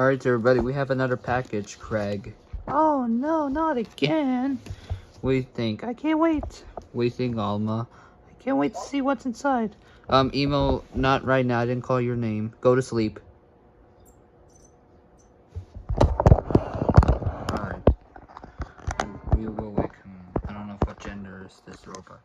Alright everybody, we have another package, Craig. Oh no, not again. What do you think? I can't wait. What do you think, Alma? I can't wait to see what's inside. Emo, not right now. I didn't call your name. Go to sleep. Alright. We will wake him. I don't know what gender is this robot.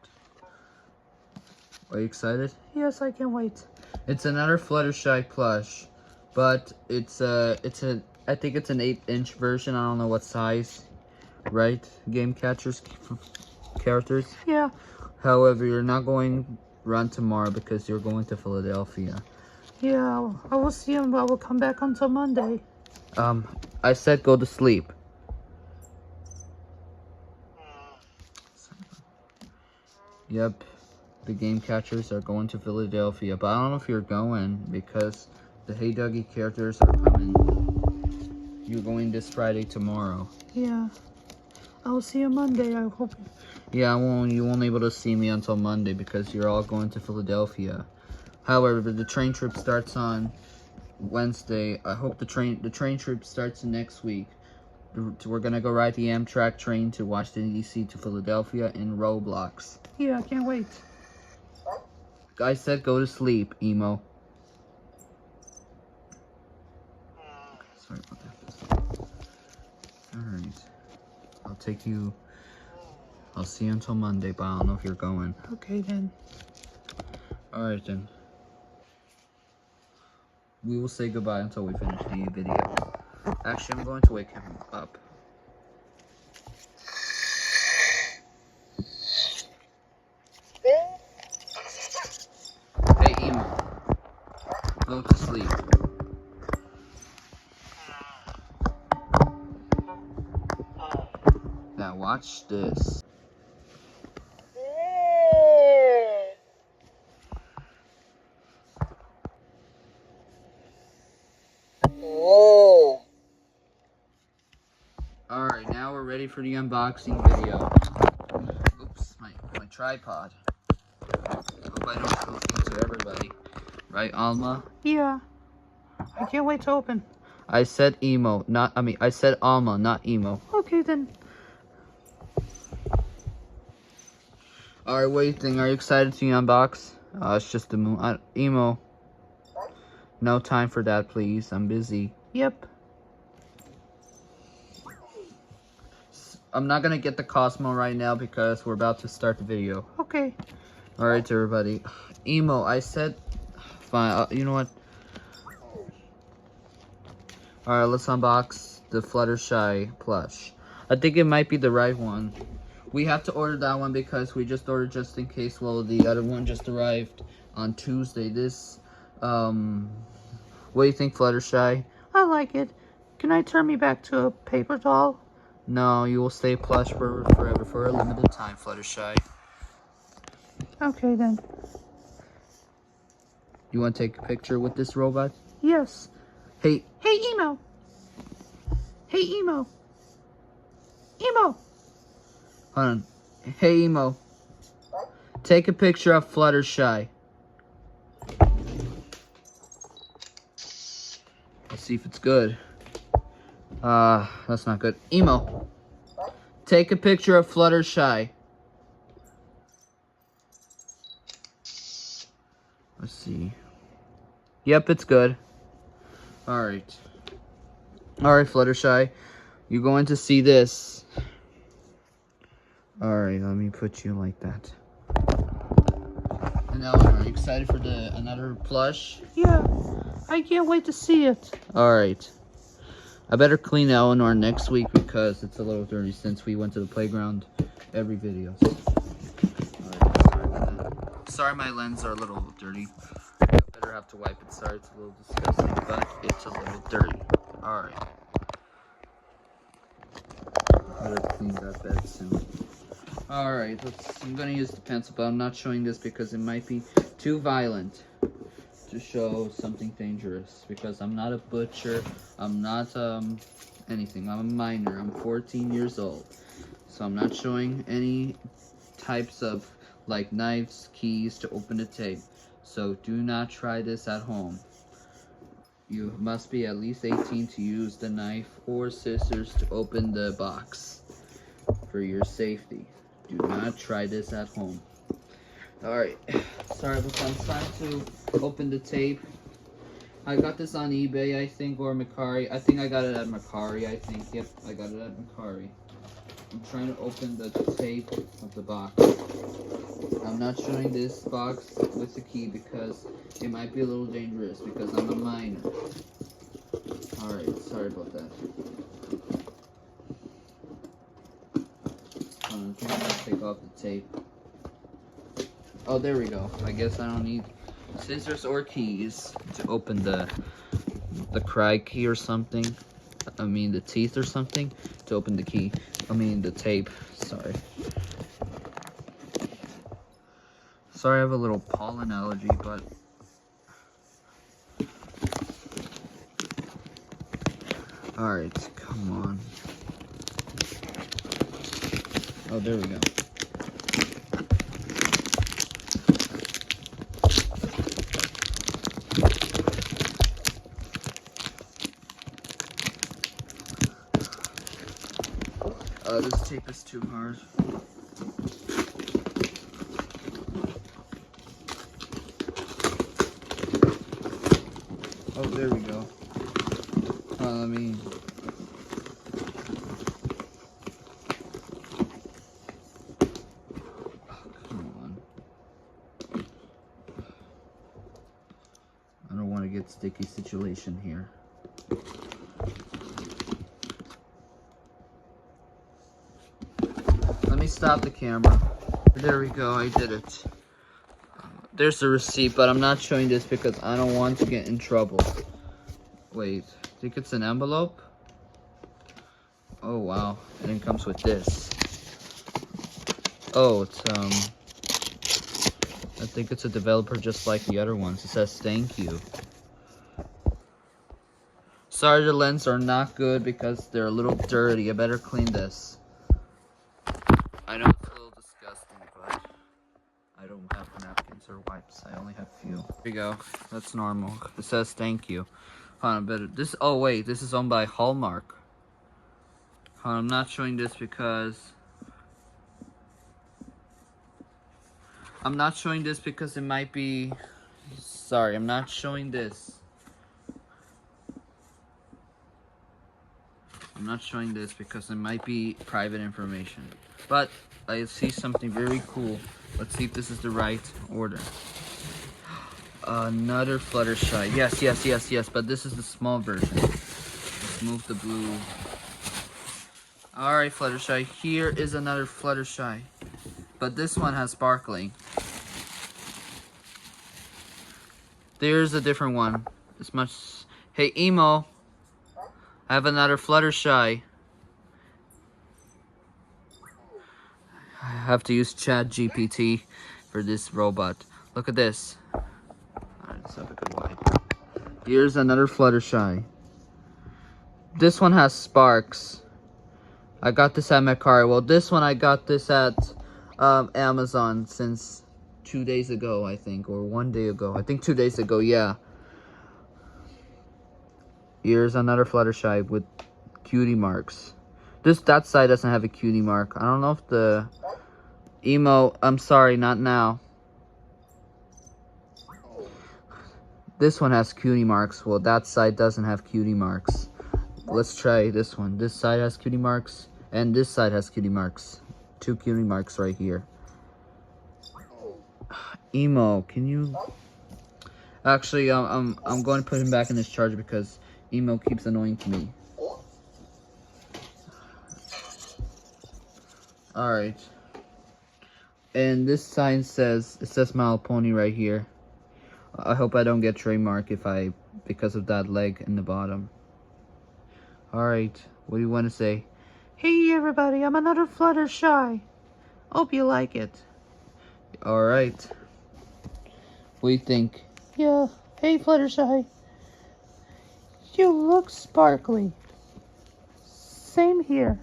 Are you excited? Yes, I can't wait. It's another Fluttershy plush. But I think it's an 8-inch version. I don't know what size. Right? Game catchers characters? Yeah. However, you're not going run tomorrow because you're going to Philadelphia. Yeah, I will see him, but I will come back until Monday. I said go to sleep. Yep, the game catchers are going to Philadelphia, but I don't know if you're going because the Hey Dougie characters are coming. You're going this Friday tomorrow. Yeah. I will see you Monday, I hope. Yeah, you won't be able to see me until Monday because you're all going to Philadelphia. However, the train trip starts on Wednesday. I hope the train trip starts next week. We're gonna go ride the Amtrak train to Washington D.C. to Philadelphia in Roblox. Yeah, I can't wait. I said go to sleep, Emo. Sorry about that. Alright. I'll see you until Monday, but I don't know if you're going. Okay then. Alright then. We will say goodbye until we finish the video. Actually, I'm going to wake him up. Hey, Emo. Go to sleep. Now watch this. Alright, now we're ready for the unboxing video. Oops, my tripod. Hope I don't show it to everybody. Right, Alma? Yeah. I can't wait to open. I said Emo, I said Alma, not Emo. Okay then. Alright, what do you think? Are you excited to unbox? It's just the moon. Emo. No time for that, please. I'm busy. Yep. I'm not gonna get the Cosmo right now because we're about to start the video. Okay. Alright, everybody. Emo, I said... Fine, you know what? Alright, let's unbox the Fluttershy plush. I think it might be the right one. We have to order that one because we just ordered just in case. Well, the other one just arrived on Tuesday. What do you think, Fluttershy? I like it. Can I turn me back to a paper doll? No, you will stay plush forever for a limited time, Fluttershy. Okay then. You want to take a picture with this robot? Yes. Hey. Hey, Emo. Hey, Emo. Emo. Hold on. Hey, Emo. Take a picture of Fluttershy. Let's see if it's good. That's not good. Emo. Take a picture of Fluttershy. Let's see. Yep, it's good. Alright. Alright, Fluttershy. You're going to see this. Alright, let me put you like that. And Elinor, are you excited for another plush? Yeah. I can't wait to see it. Alright. I better clean Elinor next week because it's a little dirty since we went to the playground every video. Alright, sorry my lenses are a little dirty. I better have to wipe it. Sorry, it's a little disgusting, but it's a little dirty. Alright. Better clean that bed soon. Alright, I'm gonna use the pencil, but I'm not showing this because it might be too violent to show something dangerous, because I'm not a butcher, I'm not anything. I'm a minor. I'm 14 years old, so I'm not showing any types of like knives, keys to open the tape. So do not try this at home. You must be at least 18 to use the knife or scissors to open the box. For your safety, do not try this at home. Alright, sorry, but I'm trying to open the tape. I got this on eBay, I think, or Macari. I think I got it at Macari, I think. Yep, I got it at Macari. I'm trying to open the tape of the box. I'm not showing this box with the key because it might be a little dangerous because I'm a minor. Alright, sorry about that. I'm trying to take off the tape. Oh, there we go. I guess I don't need scissors or keys to open the cry key or something. I mean the teeth or something to open the key. I mean the tape. Sorry. Sorry, I have a little pollen allergy, but alright, come on. Oh, there we go. This tape is too hard. Oh, there we go. Let me... Oh, come on. I don't want to get sticky situation here. Let me stop the camera. There we go, I did it. There's the receipt, but I'm not showing this because I don't want to get in trouble. Wait, I think it's an envelope? Oh wow, and it comes with this. Oh, it's I think it's a developer just like the other ones. It says thank you. Sorry, the lenses are not good because they're a little dirty. I better clean this. I know it's a little disgusting, but I don't have napkins or wipes. I only have few. There we go. That's normal. It says thank you. Hold on, better. This. Oh wait, this is owned by Hallmark. Hold on, I'm not showing this because it might be. Sorry, I'm not showing this. I'm not showing this because it might be private information. But I see something very cool. Let's see if this is the right order. Another Fluttershy. Yes. But this is the small version. Let's move the blue. Alright, Fluttershy. Here is another Fluttershy. But this one has sparkling. There's a different one. It's much... Hey, Emo. I have another Fluttershy. I have to use ChatGPT for this robot. Look at this. Alright, let's have a good wide. Here's another Fluttershy. This one has sparks. I got this at Macari. Well, this one I got this at Amazon since 2 days ago, I think, or 1 day ago. I think 2 days ago, yeah. Here's another Fluttershy with cutie marks. That side doesn't have a cutie mark. I don't know if the Emo... I'm sorry, not now. This one has cutie marks. Well, that side doesn't have cutie marks. Let's try this one. This side has cutie marks, and this side has cutie marks. 2 cutie marks right here. Emo, can you... Actually, I'm going to put him back in his charger because Emo keeps annoying to me. Alright. And this sign says, it says My Little Pony right here. I hope I don't get trademark because of that leg in the bottom. Alright, what do you want to say? Hey everybody, I'm another Fluttershy. Hope you like it. Alright. What do you think? Yeah, hey Fluttershy. You look sparkly. Same here.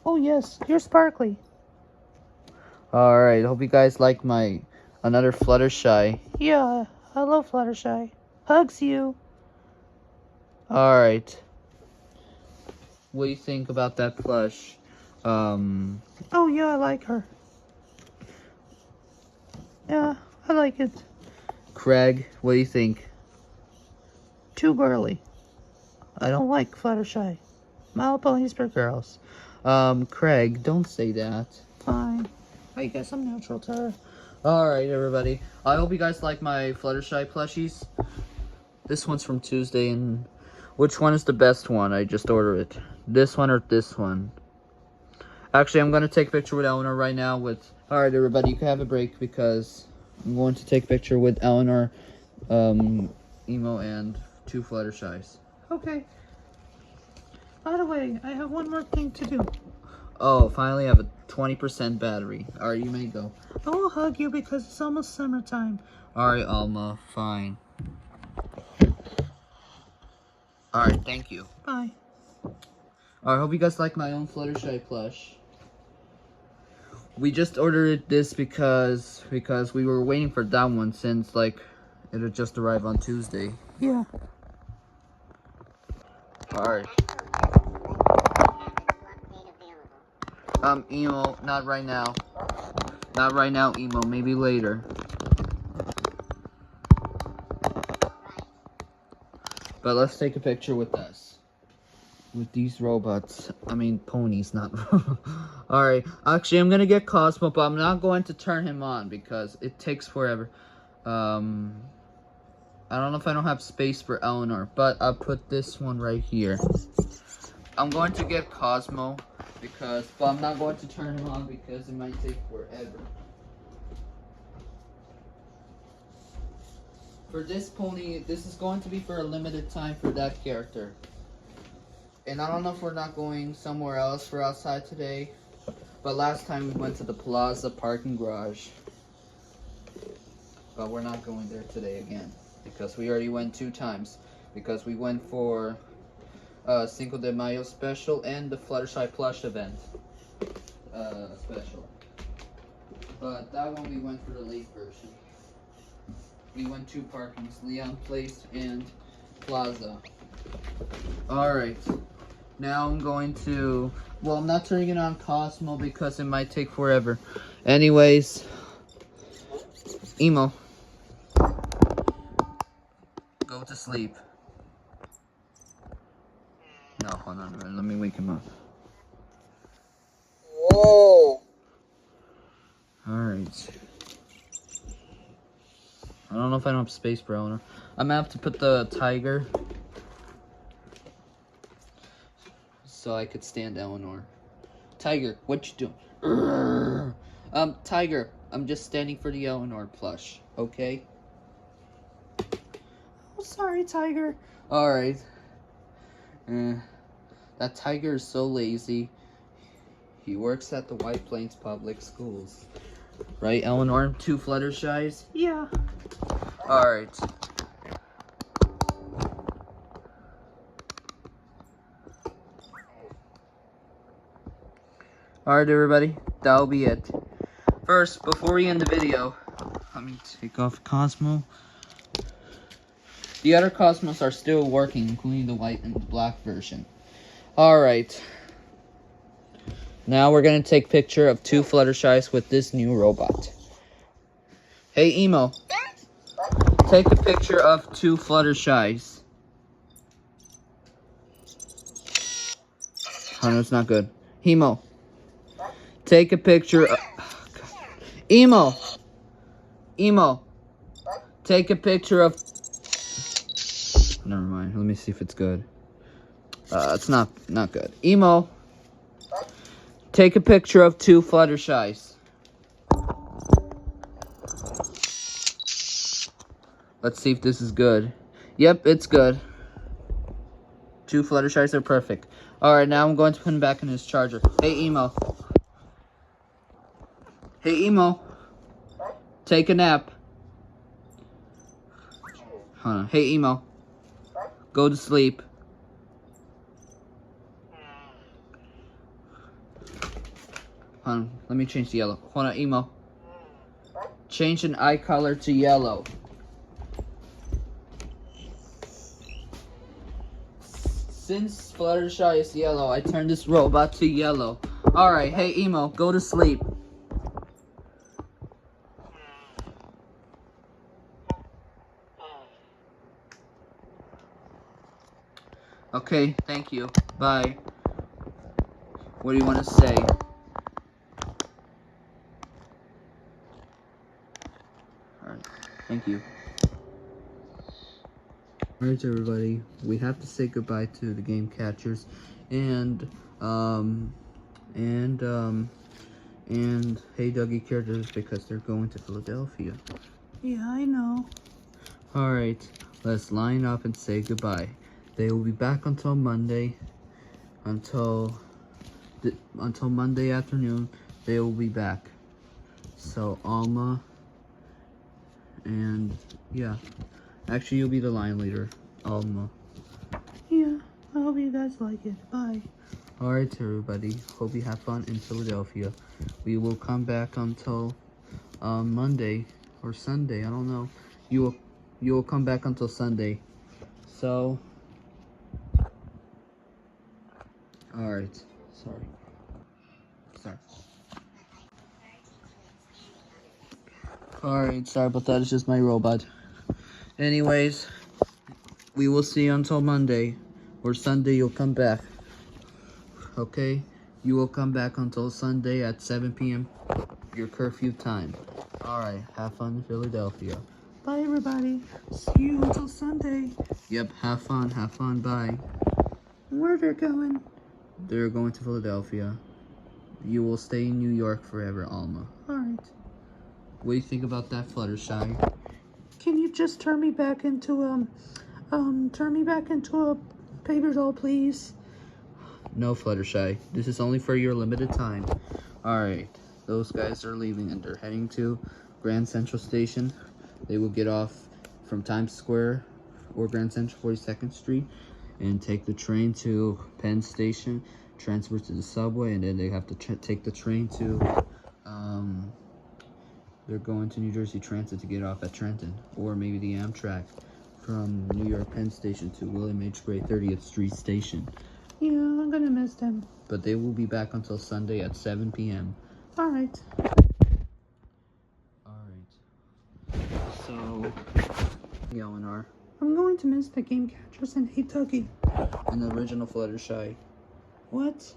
Oh yes, you're sparkly. Alright, hope you guys like my another Fluttershy. Yeah, I love Fluttershy. Hugs you. Alright. What do you think about that plush? Oh, yeah, I like her. Yeah, I like it. Craig, what do you think? Too girly. I don't like Fluttershy. My Little Ponies for girls. Craig, don't say that. Fine. I guess I'm neutral to her. Alright, everybody. I hope you guys like my Fluttershy plushies. This one's from Tuesday, and which one is the best one? I just ordered it. This one or this one? Actually, I'm going to take a picture with Elinor right now with... Alright, everybody, you can have a break because I'm going to take a picture with Elinor, Emo, and 2 Fluttershys. Okay. By the way, I have one more thing to do. Oh, finally I have a 20% battery. Alright, you may go. I will hug you because it's almost summertime. Alright, Alma, fine. Alright, thank you. Bye. I hope you guys like my own Fluttershy plush. We just ordered this because we were waiting for that one since like it had just arrived on Tuesday. Yeah. Alright. Emo, not right now. Not right now, Emo, maybe later. But let's take a picture with us. With these robots. I mean, ponies, not Alright, actually, I'm gonna get Cosmo, but I'm not going to turn him on because it takes forever. I don't know if I don't have space for Elinor, but I'll put this one right here. I'm going to get Cosmo but I'm not going to turn him on because it might take forever. For this pony, this is going to be for a limited time for that character. And I don't know if we're not going somewhere else for outside today. But last time we went to the Plaza Parking Garage. But we're not going there today again. Because we already went 2 times. Because we went for Cinco de Mayo special and the Fluttershy plush event special. But that one we went for the late version. We went 2 parkings, Leon Place and Plaza. Alright. Now I'm going to... Well, I'm not turning it on Cosmo because it might take forever. Anyways. Emo. Go to sleep. No, hold on a minute. Let me wake him up. Whoa! Alright. I don't know if I don't have space for Elinor. I'm gonna have to put the tiger so I could stand Elinor. Tiger, what you doing? Tiger, I'm just standing for the Elinor plush, okay? Oh, sorry, Tiger. Alright. That tiger is so lazy. He works at the White Plains Public Schools. Right, Elinor? 2 Fluttershys? Yeah. Alright. Alright, everybody. That'll be it. First, before we end the video, let me take off Cosmo. The other Cosmos are still working, including the white and the black version. Alright. Now we're going to take a picture of 2 Fluttershys with this new robot. Hey, Emo. Take a picture of 2 Fluttershys. Oh, no, it's not good. Emo. Take a picture of... Emo. Emo. Take a picture of... Never mind. Let me see if it's good. It's not good. Emo. Take a picture of 2 Fluttershys. Let's see if this is good. Yep, it's good. 2 Fluttershys are perfect. Alright, now I'm going to put him back in his charger. Hey, Emo. Hey, Emo. Take a nap. Hold on. Hey, Emo. Go to sleep. Hold on. Let me change the yellow. Hold on, Emo. Change an eye color to yellow. Since Fluttershy is yellow, I turned this robot to yellow. Alright, hey Emo, go to sleep. Okay, thank you. Bye. What do you want to say? Alright, thank you. Alright everybody, we have to say goodbye to the game catchers and Hey Dougie characters because they're going to Philadelphia. Yeah, I know. Alright, let's line up and say goodbye. They will be back until Monday. Until Monday afternoon, they will be back. So Alma and yeah. Actually, you'll be the line leader, Alma. Yeah, I hope you guys like it. Bye. Alright everybody, hope you have fun in Philadelphia. We will come back until Monday or Sunday, I don't know. You will come back until Sunday. So alright. Sorry. Alright, sorry about that, it's just my robot. Anyways, we will see you until Monday or Sunday. You'll come back. Okay? You will come back until Sunday at 7 p.m. your curfew time. Alright, have fun in Philadelphia. Bye, everybody. See you until Sunday. Yep, have fun, bye. Where they're going? They're going to Philadelphia. You will stay in New York forever, Alma. Alright. What do you think about that, Fluttershy? Can you just turn me back into a paper doll, please? No, Fluttershy. This is only for your limited time. Alright, those guys are leaving and they're heading to Grand Central Station. They will get off from Times Square or Grand Central 42nd Street and take the train to Penn Station, transfer to the subway, and then they have to take the train to, they're going to New Jersey Transit to get off at Trenton, or maybe the Amtrak from New York Penn Station to William H. Gray 30th Street Station. Yeah, I'm gonna miss them. But they will be back until Sunday at 7 p.m. Alright. Alright. So, Elinor. I'm going to miss the game catchers and Hey Tuggy. And the original Fluttershy. What?